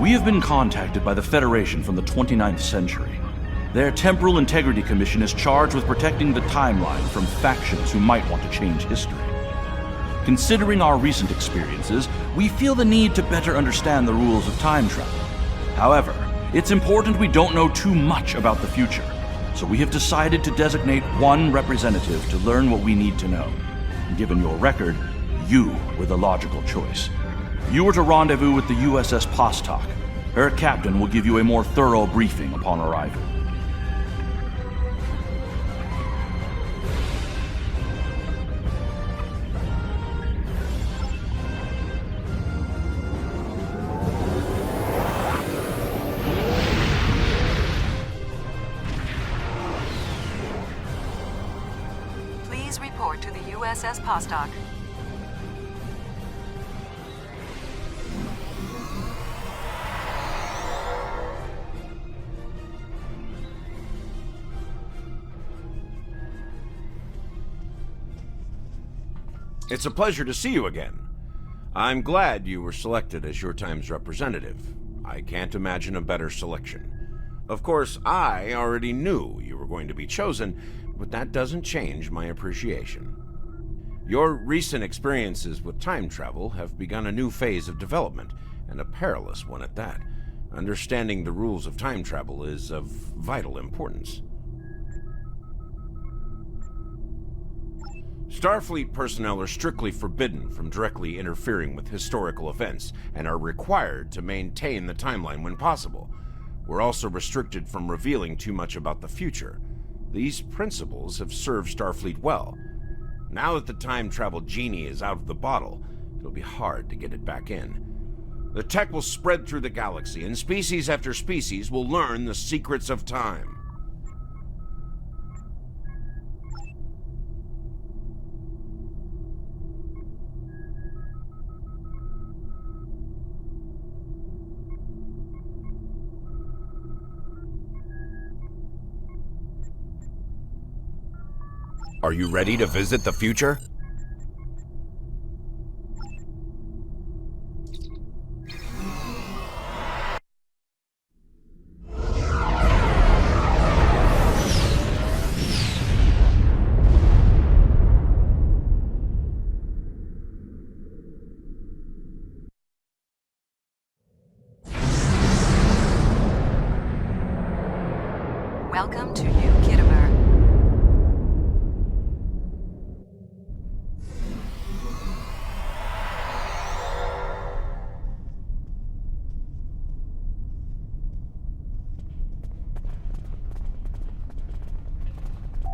We have been contacted by the Federation from the 29th century. Their Temporal Integrity Commission is charged with protecting the timeline from factions who might want to change history. Considering our recent experiences, we feel the need to better understand the rules of time travel. However, it's important we don't know too much about the future, so we have decided to designate one representative to learn what we need to know. Given your record, you were the logical choice. You are to rendezvous with the U.S.S. Pastak. Her captain will give you a more thorough briefing upon arrival. Please report to the U.S.S. Pastak. It's a pleasure to see you again. I'm glad you were selected as your time's representative. I can't imagine a better selection. Of course, I already knew you were going to be chosen, but that doesn't change my appreciation. Your recent experiences with time travel have begun a new phase of development, and a perilous one at that. Understanding the rules of time travel is of vital importance. Starfleet personnel are strictly forbidden from directly interfering with historical events and are required to maintain the timeline when possible. We're also restricted from revealing too much about the future. These principles have served Starfleet well. Now that the time travel genie is out of the bottle, it'll be hard to get it back in. The tech will spread through the galaxy, and species after species will learn the secrets of time. Are you ready to visit the future? Welcome to New Kittimer.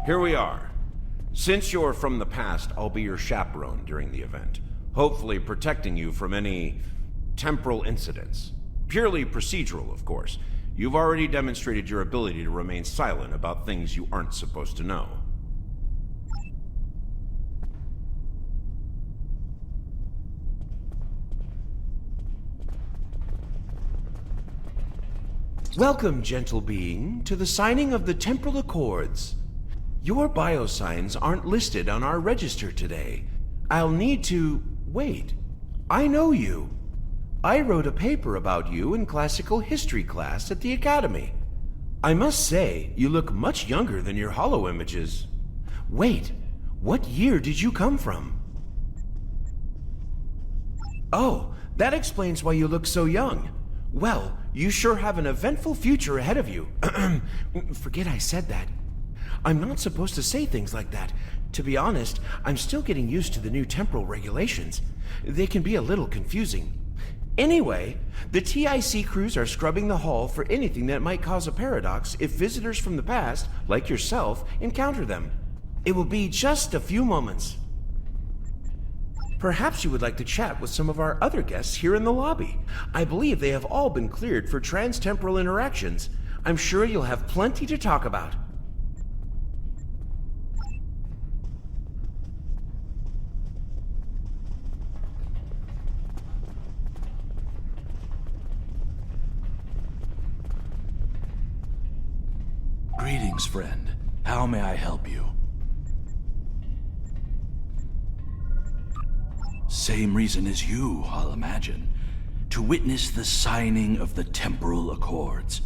Here we are. Since you're from the past, I'll be your chaperone during the event, hopefully protecting you from any temporal incidents. Purely procedural, of course. You've already demonstrated your ability to remain silent about things you aren't supposed to know. Welcome, gentle being, to the signing of the Temporal Accords. Your biosigns aren't listed on our register today. I'll need to... Wait. I know you. I wrote a paper about you in classical history class at the Academy. I must say, you look much younger than your holo images. Wait, what year did you come from? Oh, that explains why you look so young. Well, you sure have an eventful future ahead of you. Forget I said that. I'm not supposed to say things like that. To be honest, I'm still getting used to the new temporal regulations. They can be a little confusing. Anyway, the TIC crews are scrubbing the hall for anything that might cause a paradox if visitors from the past, like yourself, encounter them. It will be just a few moments. Perhaps you would like to chat with some of our other guests here in the lobby. I believe they have all been cleared for trans-temporal interactions. I'm sure you'll have plenty to talk about. Greetings, friend. How may I help you? Same reason as you, I'll imagine. to witness the signing of the Temporal Accords.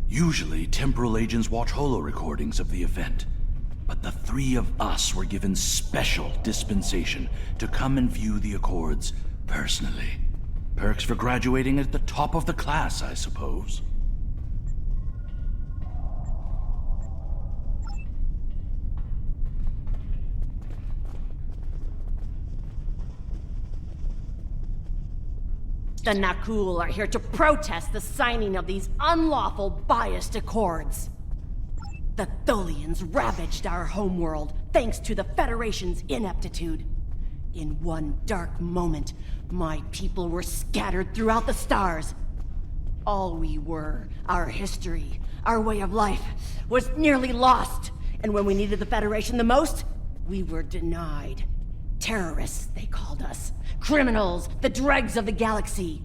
Usually, Temporal Agents watch holo recordings of the event, but the three of us were given special dispensation to come and view the Accords personally. Perks for graduating at the top of the class, I suppose. The Nakul are here to protest the signing of these unlawful, biased accords. The Tholians ravaged our homeworld thanks to the Federation's ineptitude. In one dark moment, my people were scattered throughout the stars. All we were, our history, our way of life, was nearly lost. And when we needed the Federation the most, we were denied. Terrorists, they called us. Criminals, the dregs of the galaxy.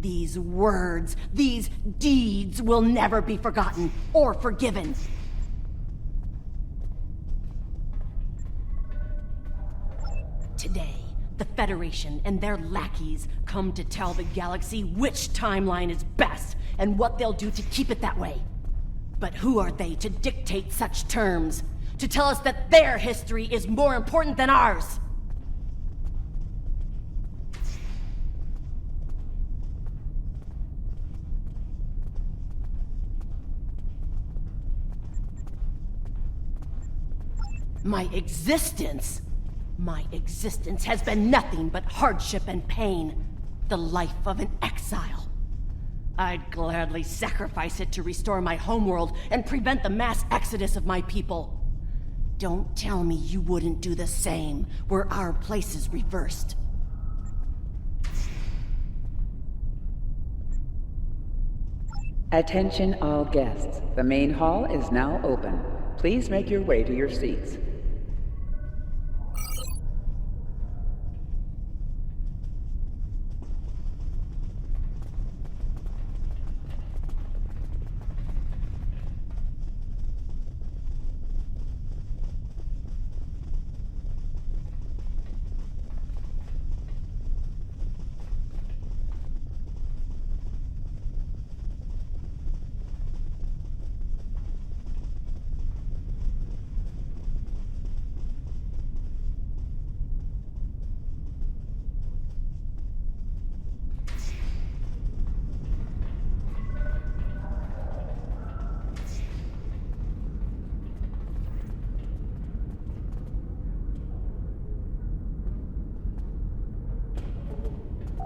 These words, these deeds will never be forgotten or forgiven. Today, the Federation and their lackeys come to tell the galaxy which timeline is best and what they'll do to keep it that way. But who are they to dictate such terms? To tell us that their history is more important than ours? My existence has been nothing but hardship and pain. The life of an exile. I'd gladly sacrifice it to restore my homeworld and prevent the mass exodus of my people. Don't tell me you wouldn't do the same were our places reversed. Attention all guests. The main hall is now open. Please make your way to your seats.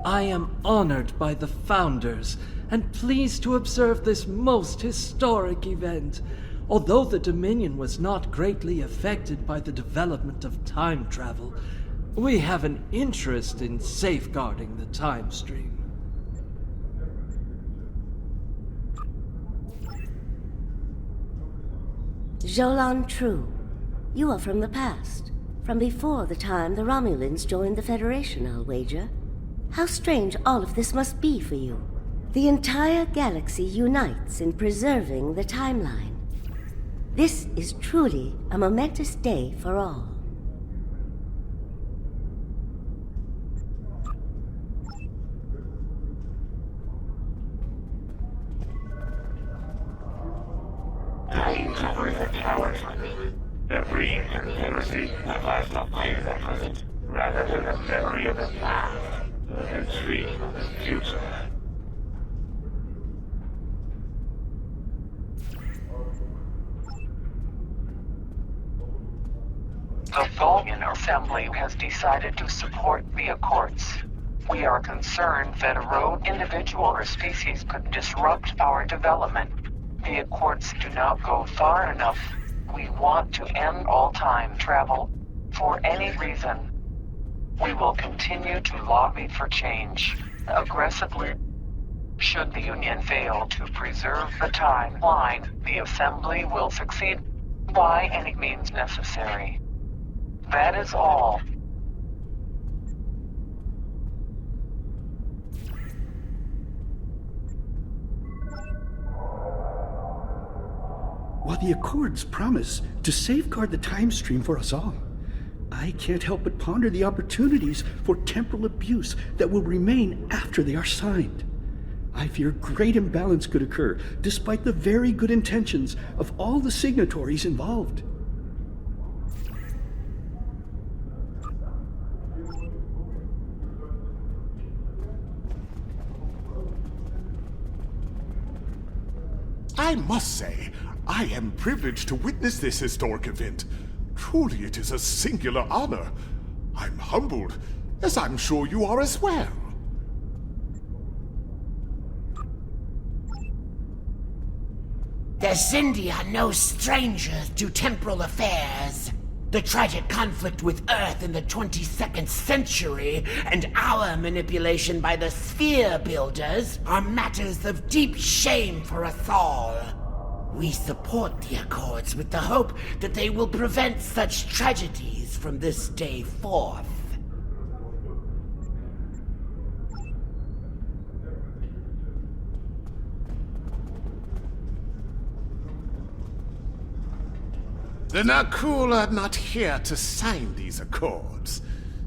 I am honored by the Founders and pleased to observe this most historic event. Although the Dominion was not greatly affected by the development of time travel, we have an interest in safeguarding the time stream. Jolan True, you are from the past. From before the time the Romulans joined the Federation, I'll wager. How strange all of this must be for you. The entire galaxy unites in preserving the timeline. This is truly a momentous day for all. I cover the towers with me. The dream and heresy that lies not by the present, rather than the memory of the past. And dream of the future. The Tholian Assembly has decided to support the Accords. We are concerned that a rogue individual or species could disrupt our development. The Accords do not go far enough. We want to end all time travel for any reason. We will continue to lobby for change, aggressively. Should the Union fail to preserve the timeline, the Assembly will succeed by any means necessary. That is all. While the Accords promise to safeguard the time stream for us all, I can't help but ponder the opportunities for temporal abuse that will remain after they are signed. I fear great imbalance could occur, despite the very good intentions of all the signatories involved. I must say, I am privileged to witness this historic event. Truly, it is a singular honor. I'm humbled, as I'm sure you are as well. The Xindi are no strangers to temporal affairs. The tragic conflict with Earth in the 22nd century and our manipulation by the Sphere Builders are matters of deep shame for us all. We support the Accords with the hope that they will prevent such tragedies from this day forth. The Nakul are not here to sign these accords.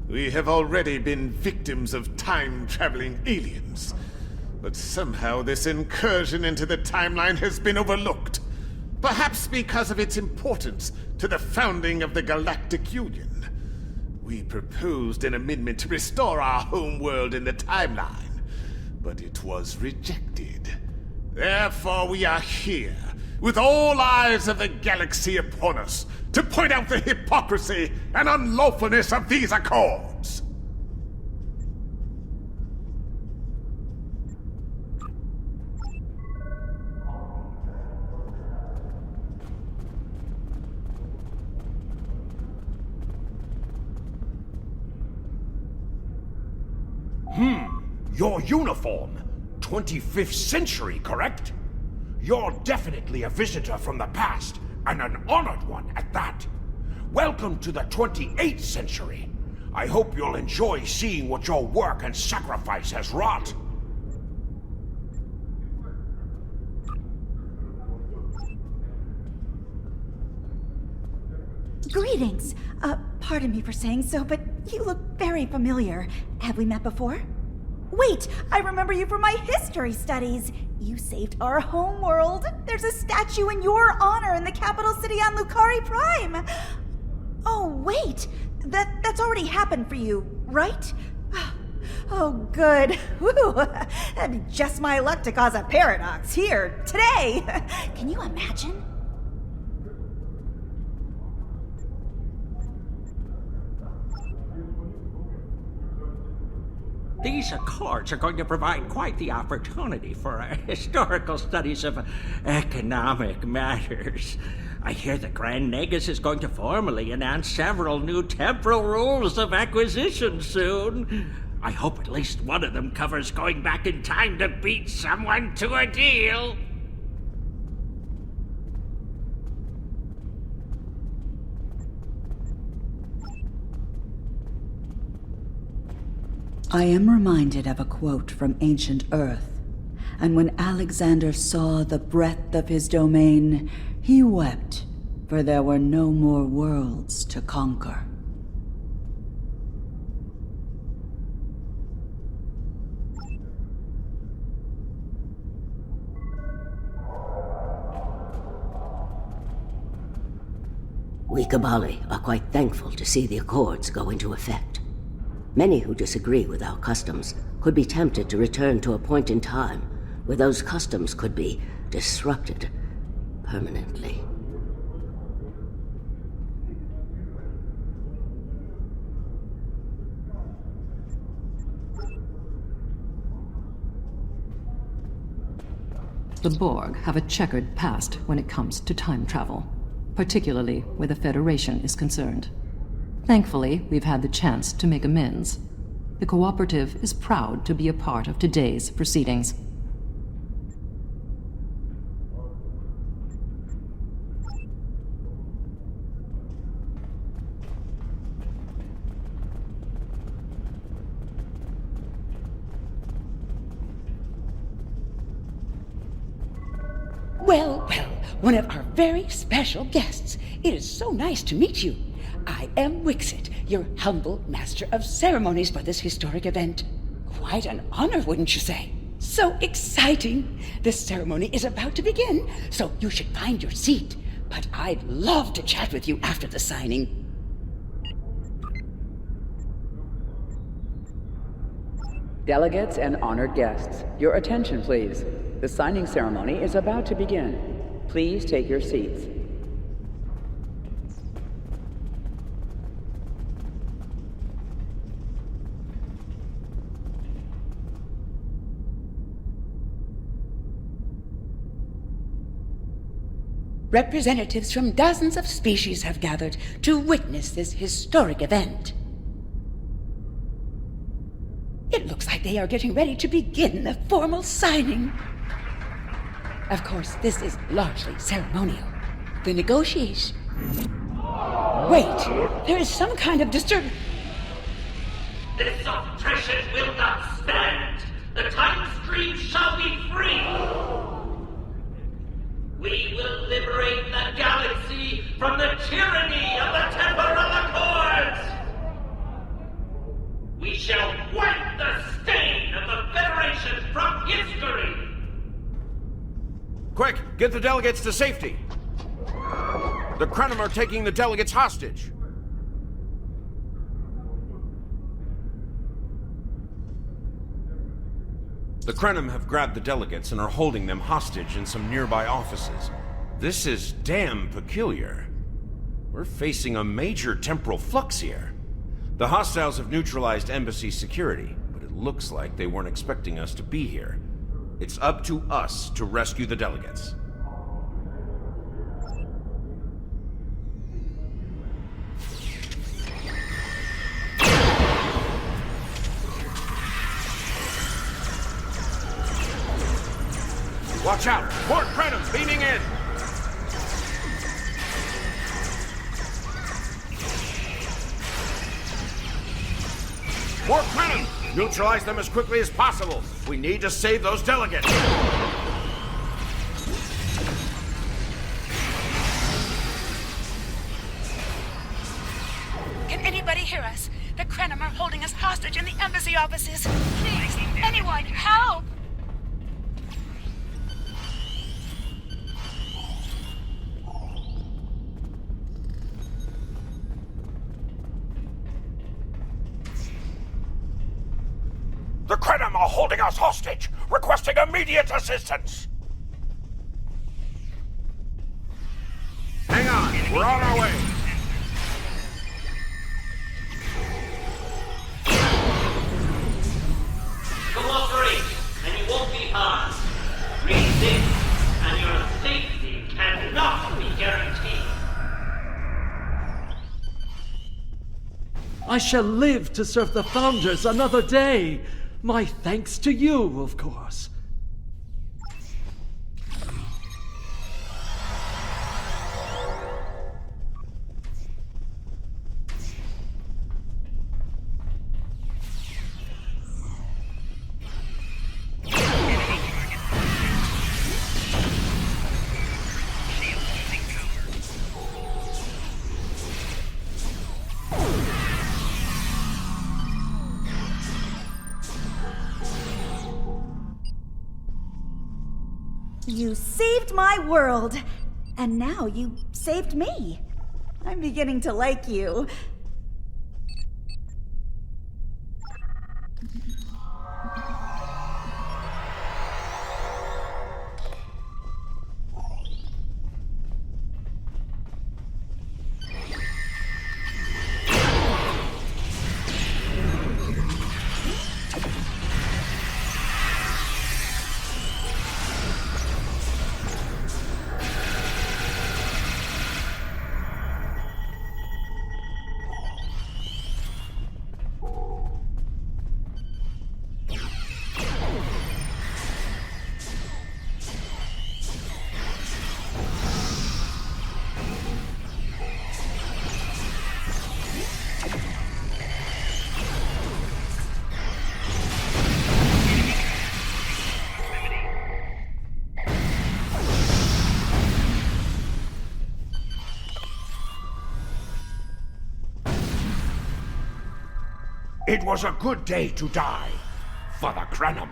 We have already been victims of time-traveling aliens. But somehow this incursion into the timeline has been overlooked. Perhaps because of its importance to the founding of the Galactic Union. We proposed an amendment to restore our home world in the timeline, but it was rejected. Therefore we are here, with all eyes of the galaxy upon us, to point out the hypocrisy and unlawfulness of these accords. Your uniform. 25th century, correct? You're definitely a visitor from the past, and an honored one at that. Welcome to the 28th century. I hope you'll enjoy seeing what your work and sacrifice has wrought. Greetings. Pardon me for saying so, but you look very familiar. Have we met before? Wait, I remember you from my history studies. You saved our homeworld. There's a statue in your honor in the capital city on Lucari Prime. Oh, wait. That's already happened for you, right? Oh, good. Whew. That'd be just my luck to cause a paradox here, today. Can you imagine? These accords are going to provide quite the opportunity for historical studies of economic matters. I hear the Grand Negus is going to formally announce several new temporal rules of acquisition soon. I hope at least one of them covers going back in time to beat someone to a deal. I am reminded of a quote from ancient Earth. And when Alexander saw the breadth of his domain, he wept, for there were no more worlds to conquer. We Kabali are quite thankful to see the Accords go into effect. Many who disagree with our customs could be tempted to return to a point in time where those customs could be disrupted permanently. The Borg have a checkered past when it comes to time travel, particularly where the Federation is concerned. Thankfully, we've had the chance to make amends. The Cooperative is proud to be a part of today's proceedings. Well, one of our very special guests. It is so nice to meet you. I am Wixit, your humble master of ceremonies for this historic event. Quite an honor, wouldn't you say? So exciting! This ceremony is about to begin, so you should find your seat. But I'd love to chat with you after the signing. Delegates and honored guests, your attention please. The signing ceremony is about to begin. Please take your seats. Representatives from dozens of species have gathered to witness this historic event. It looks like they are getting ready to begin the formal signing. Of course, this is largely ceremonial. The negotiation... Wait, there is some kind of disturbance. This oppression will not stand. The time stream shall be free. We will liberate the galaxy from the tyranny of the Temporal Accords. We shall wipe the stain of the Federation from history. Quick, get the delegates to safety. The Krenim are taking the delegates hostage. The Krenim have grabbed the delegates and are holding them hostage in some nearby offices. This is damn peculiar. We're facing a major temporal flux here. The hostiles have neutralized embassy security, but it looks like they weren't expecting us to be here. It's up to us to rescue the delegates. Watch out! More Krenim beaming in! More Krenim! Neutralize them as quickly as possible. We need to save those delegates. Can anybody hear us? The Krenim are holding us hostage in the embassy offices. Please, anyone, help! The Krenim are holding us hostage, requesting immediate assistance. Hang on, we're on our way. Cooperate, and you won't be harmed. Resist, and your safety cannot be guaranteed. I shall live to serve the Founders another day. My thanks to you, of course. You saved my world, and now you saved me. I'm beginning to like you. It was a good day to die for the Krenim.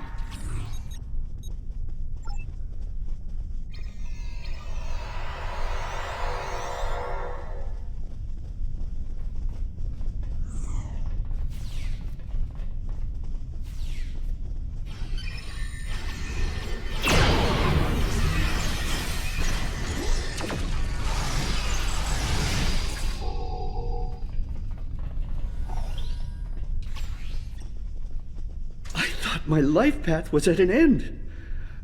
My life path was at an end.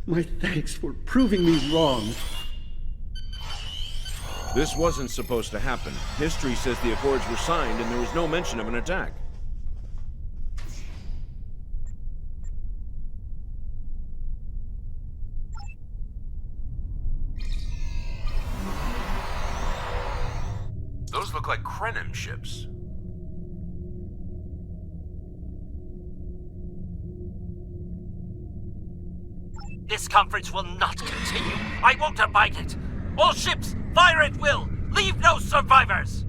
My thanks for proving me wrong. This wasn't supposed to happen. History says the Accords were signed and there was no mention of an attack. Those look like Krenim ships. This conference will not continue. I won't abide it. All ships, fire at will. Leave no survivors.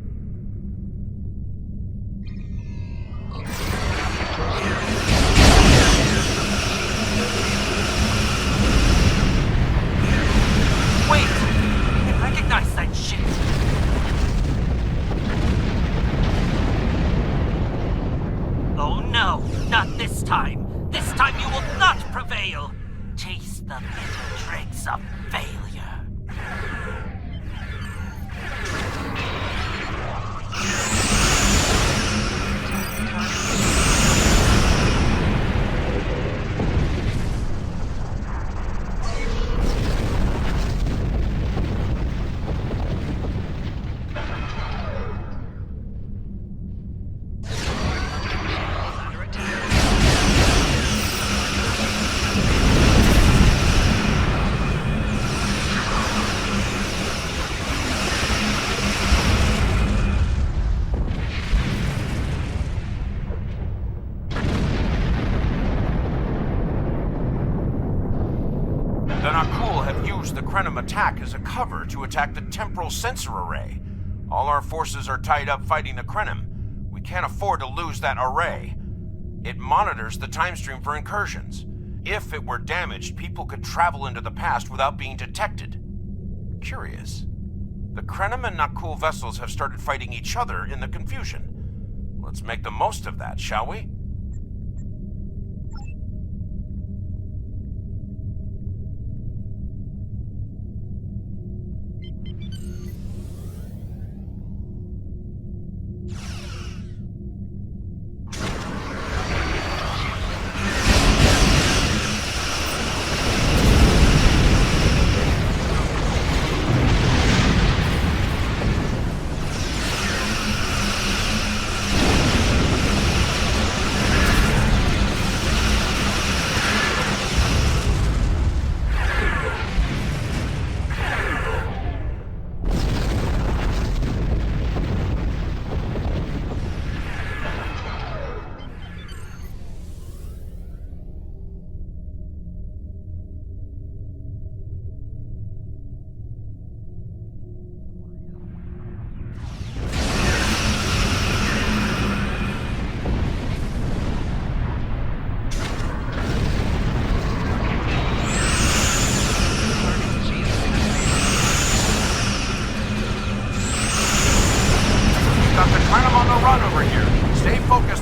Wait! I recognize that ship. Oh no, not this time. This time you will not prevail. Taste the bitter dregs of failure. Attack as a cover to attack the temporal sensor array. All our forces are tied up fighting the Krenim. We can't afford to lose that array. It monitors the time stream for incursions. If it were damaged, people could travel into the past without being detected. Curious. The Krenim and Nakul vessels have started fighting each other in the confusion. Let's make the most of that, shall we?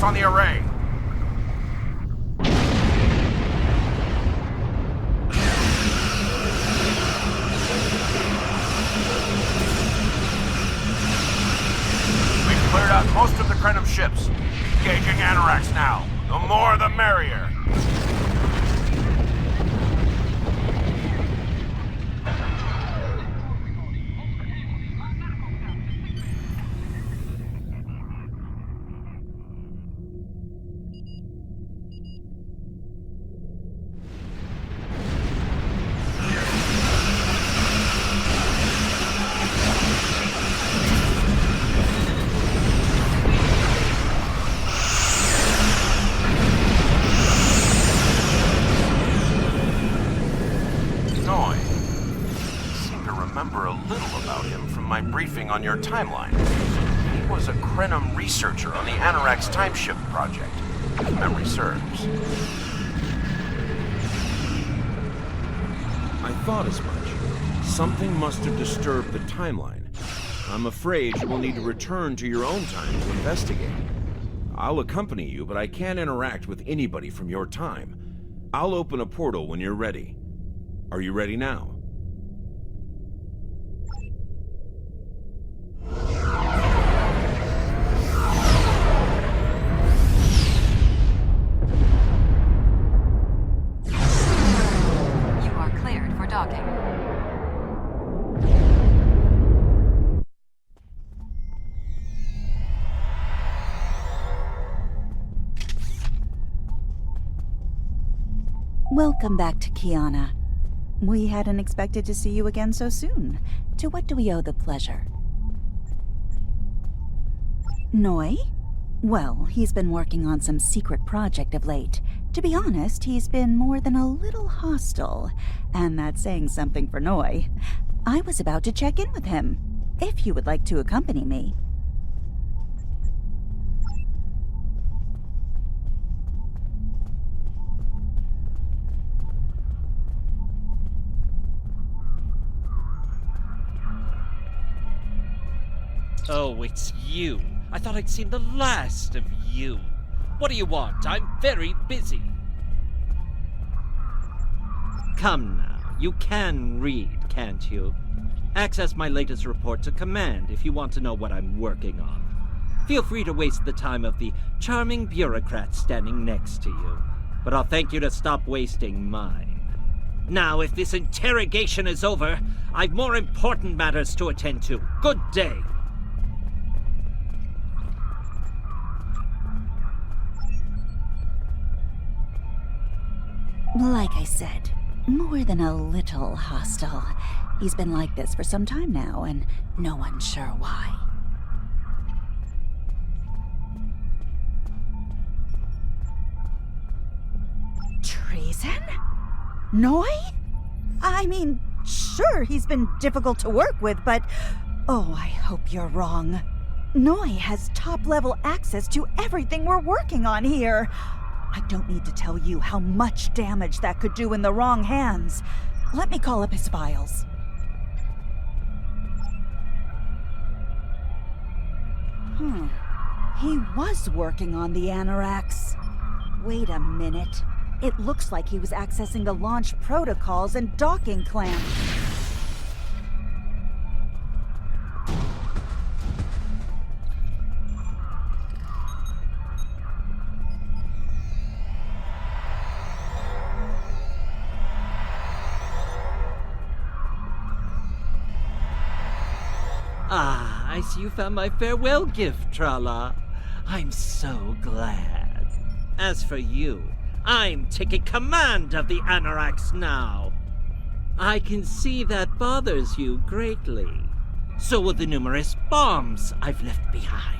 On the array. We've cleared out most of the Krenim ships. Engaging Anoraks now. The more the merrier. On your timeline. He was a Krenim researcher on the Anorak's timeship project. if memory serves. I thought as much. Something must have disturbed the timeline. I'm afraid you will need to return to your own time to investigate. I'll accompany you, but I can't interact with anybody from your time. I'll open a portal when you're ready. Are you ready now? You are cleared for docking. Welcome back to Kiana. We hadn't expected to see you again so soon. To what do we owe the pleasure? Noi? Well, he's been working on some secret project of late. To be honest, he's been more than a little hostile. And that's saying something for Noi. I was about to check in with him. If you would like to accompany me. Oh, it's you. I thought I'd seen the last of you. What do you want? I'm very busy. Come now, you can read, can't you? Access my latest report to command if you want to know what I'm working on. Feel free to waste the time of the charming bureaucrat standing next to you, but I'll thank you to stop wasting mine. Now, if this interrogation is over, I've more important matters to attend to. Good day. Like I said, more than a little hostile. He's been like this for some time now, and no one's sure why. Treason? Noi? I mean, sure, he's been difficult to work with, but... Oh, I hope you're wrong. Noi has top-level access to everything we're working on here. I don't need to tell you how much damage that could do in the wrong hands. Let me call up his files. He was working on the Anoraks. Wait a minute. It looks like he was accessing the launch protocols and docking clamps. Ah, I see you found my farewell gift, Trala. I'm so glad. As for you, I'm taking command of the Anoraks now. I can see that bothers you greatly. So will the numerous bombs I've left behind.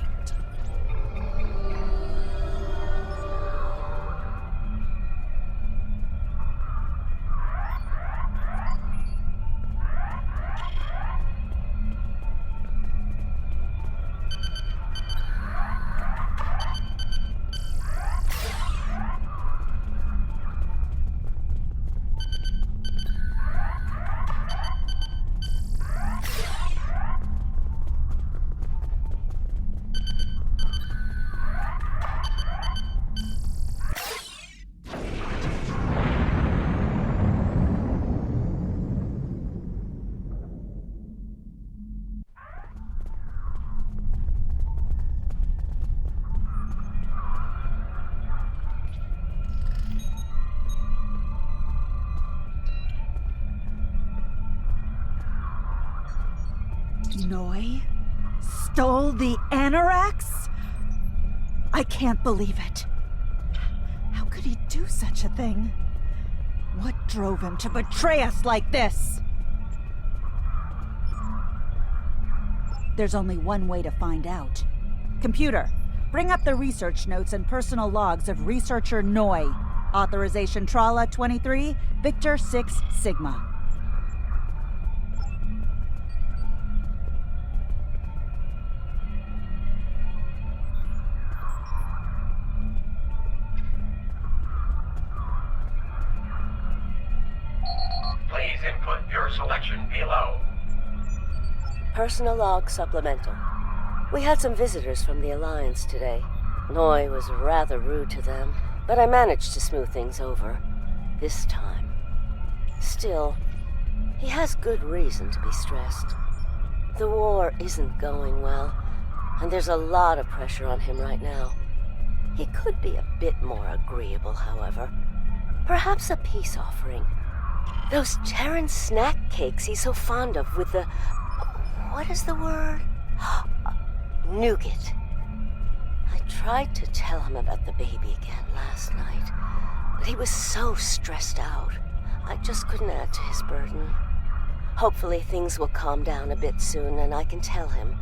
Noi stole the Anoraks? I can't believe it. How could he do such a thing? What drove him to betray us like this? There's only one way to find out. Computer, bring up the research notes and personal logs of researcher Noi. Authorization Trala 23, Victor 6 Sigma. input your selection below. Personal log supplemental. We had some visitors from the Alliance today. Noy was rather rude to them, but I managed to smooth things over. This time. Still, he has good reason to be stressed. The war isn't going well, and there's a lot of pressure on him right now. He could be a bit more agreeable, however. Perhaps a peace offering. Those Terran snack cakes he's so fond of with the... what is the word? Nougat. I tried to tell him about the baby again last night, but he was so stressed out. I just couldn't add to his burden. Hopefully things will calm down a bit soon and I can tell him.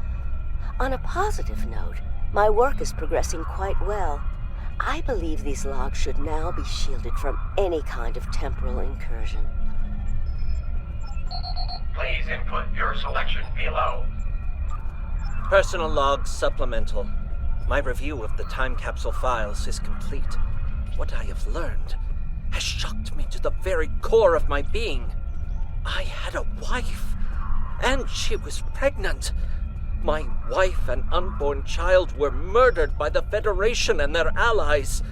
On a positive note, my work is progressing quite well. I believe these logs should now be shielded from any kind of temporal incursion. Please input your selection below. Personal logs supplemental. My review of the time capsule files is complete. What I have learned has shocked me to the very core of my being. I had a wife, and she was pregnant. My wife and unborn child were murdered by the Federation and their allies.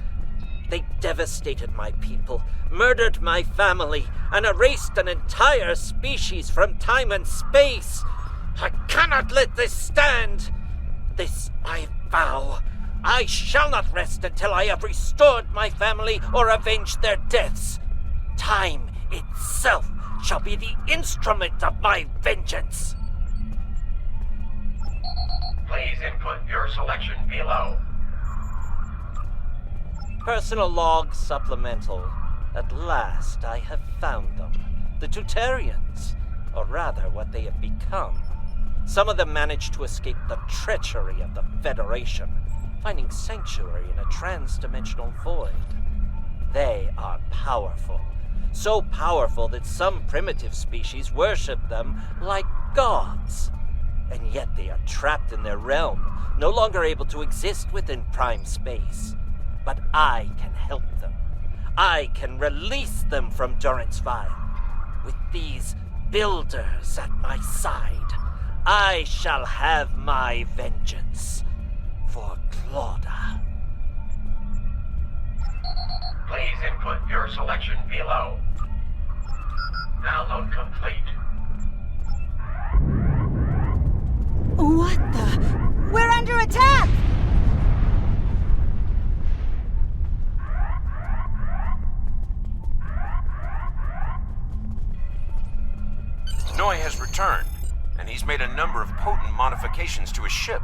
They devastated my people, murdered my family, and erased an entire species from time and space. I cannot let this stand. This I vow. I shall not rest until I have restored my family or avenged their deaths. Time itself shall be the instrument of my vengeance. Please input your selection below. Personal log supplemental. At last I have found them. The Tutarians, or rather what they have become. Some of them managed to escape the treachery of the Federation, finding sanctuary in a trans-dimensional void. They are powerful. So powerful that some primitive species worship them like gods. And yet they are trapped in their realm, no longer able to exist within prime space. But I can help them. I can release them from Durance Vile. With these builders at my side, I shall have my vengeance for Claudia. Please input your selection below. Download complete. What the? We're under attack! Noy has returned, and he's made a number of potent modifications to his ship.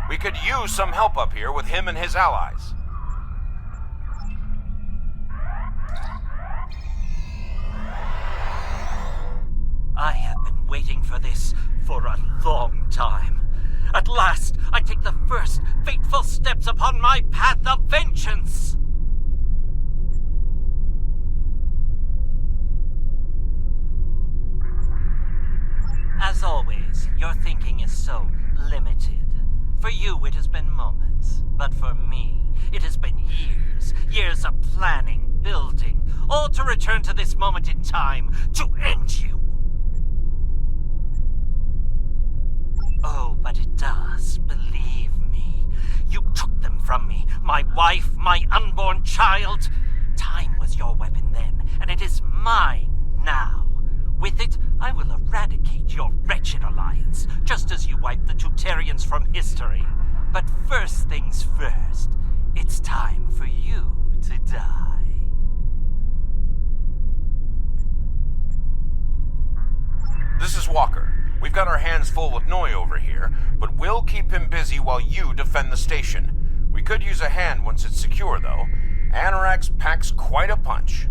We could use some help up here with him and his allies. I have been waiting for this for a long time. At last, I take the first fateful steps upon my path of vengeance. As always, your thinking is so limited. For you, it has been moments. But for me, it has been years. Years of planning, building, all to return to this moment in time, to end you. Oh, but it does, believe me. You took them from me, my wife, my unborn child. Time was your weapon then, and it is mine now. With it, I will eradicate your wretched alliance, just as you wiped the Tutarians from history. But first things first, it's time for you to die. This is Walker. We've got our hands full with Noy over here, but we'll keep him busy while you defend the station. We could use a hand once it's secure, though. Anorax packs quite a punch.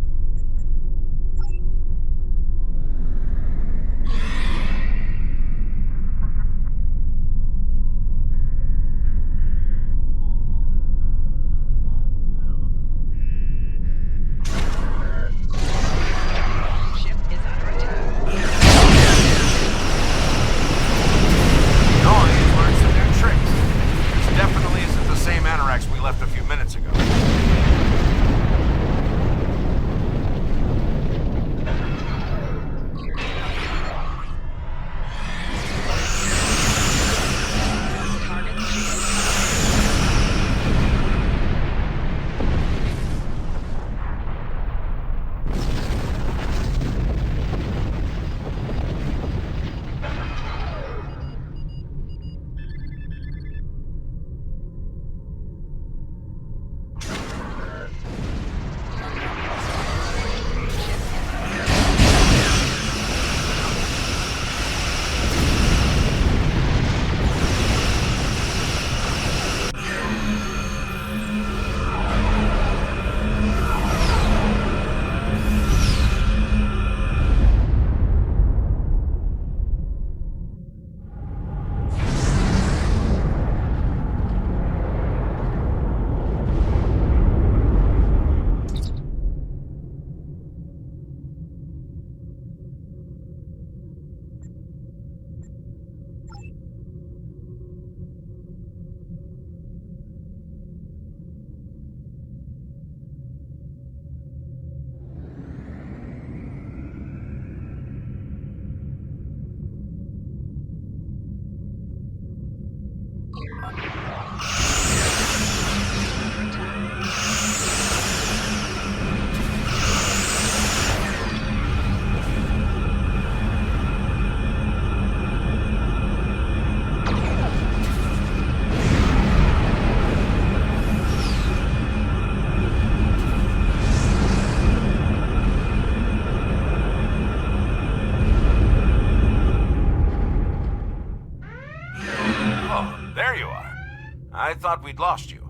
I thought we'd lost you.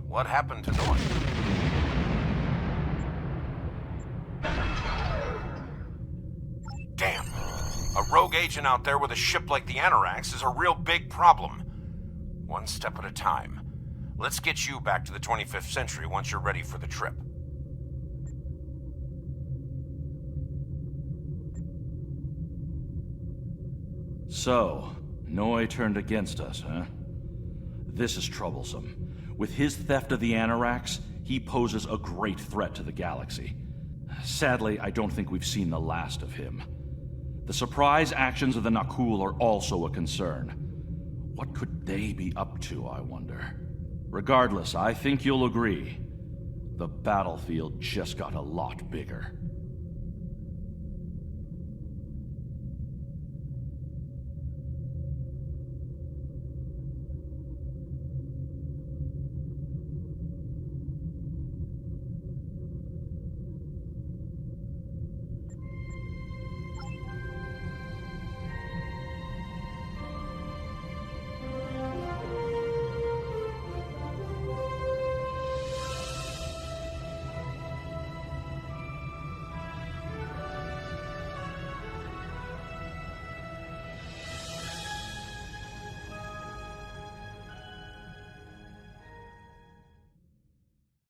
What happened to North? Damn. A rogue agent out there with a ship like the Anorax is a real big problem. One step at a time. Let's get you back to the 25th century once you're ready for the trip. So, Noi turned against us, huh? This is troublesome. With his theft of the Anorax, he poses a great threat to the galaxy. Sadly, I don't think we've seen the last of him. The surprise actions of the Nakul are also a concern. What could they be up to, I wonder? Regardless, I think you'll agree. The battlefield just got a lot bigger.